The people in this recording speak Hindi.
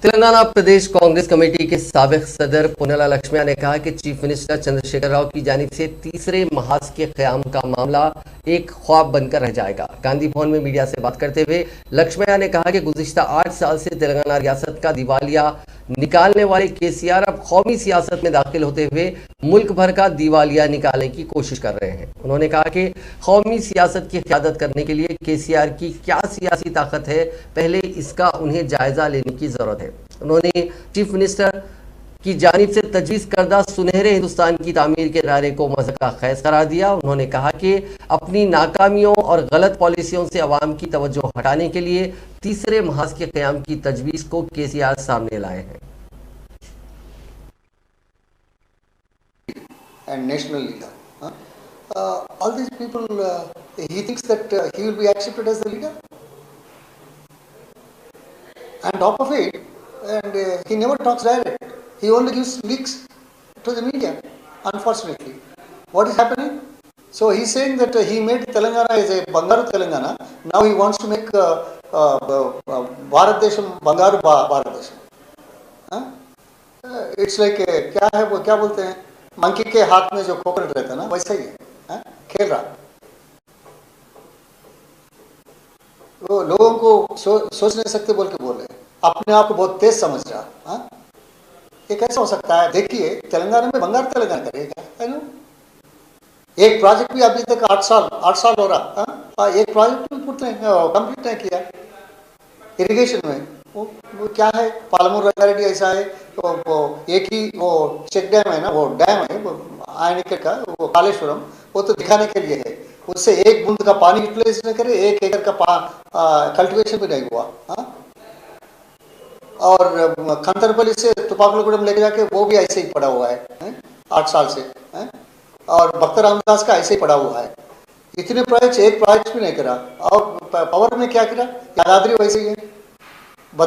तेलंगाना प्रदेश कांग्रेस कमेटी के साबिक सदर पुन्नला लक्ष्मैया ने कहा कि चीफ मिनिस्टर चंद्रशेखर राव की जानिब से तीसरे महाज के क़याम का मामला एक ख्वाब बनकर रह जाएगा। गांधी भवन में मीडिया से बात करते हुए लक्ष्मैया ने कहा कि गुज़िश्ता 8 साल से तेलंगाना रियासत का दिवालिया निकालने वाले केसीआर अब कौमी सियासत में दाखिल होते हुए मुल्क भर का दिवालिया निकालने की कोशिश कर रहे हैं। उन्होंने कहा कि कौमी सियासत की क़यादत करने के लिए केसीआर की क्या सियासी ताकत है, पहले इसका उन्हें जायजा लेने की ज़रूरत है। उन्होंने चीफ मिनिस्टर की जानिब से तजवीज़ करदा सुनहरे हिंदुस्तान की तामीर के इरादे को मज़ाक़ ख़ैज़ करार दिया। उन्होंने कहा कि अपनी नाकामियों और गलत पॉलिसियों से अवाम की तवज्जो हटाने के लिए तीसरे महाज के क़याम की तजवीज़ को केसीआर सामने लाए हैं। And national leader. All these people, he thinks that he will be accepted as the leader. And top of it, and he never talks direct. He only gives leaks to the media, unfortunately. What is happening? So he's saying that he made Telangana as a Bangaru Telangana. Now he wants to make Bharat Desham Bangaru Bharat Desham. It's like क्या है वो क्या बोलते हैं, मंकी के हाथ में जो कोकोनट रहता है ना, वैसा ही है, खेल रहा। वो लोगों को सोच नहीं सकते बोल के बोल रहे, अपने आप को बहुत तेज समझ रहा। ये कैसे हो सकता है? देखिए, तेलंगाना में बंगाल तेलंगाना करेगा, है ना? एक प्रोजेक्ट भी अभी तक 8 साल हो रहा, एक प्रोजेक्ट भी कंप्लीट नहीं किया। इरिगेशन में वो क्या है, पालमूर रंगारेड्डी ऐसा है, वो एक ही वो चेक डैम है ना, वो डैम है वो आयनिक का, वो कालेश्वरम, वो तो दिखाने के लिए है। उससे एक बूंद का पानी यूटिलाइज नहीं करे, 1 एकड़ का कल्टीवेशन भी नहीं हुआ। और खंतरपल्ली से तुपाकुलगुड़म लेके जाके वो भी ऐसे ही पड़ा हुआ है 8 साल से। और भक्त रामदास का ऐसे ही पड़ा हुआ है। इतने प्रोजेक्ट, एक प्रोजेक्ट भी नहीं करा। और पावर में क्या करा, यादाद्री वैसे ही है।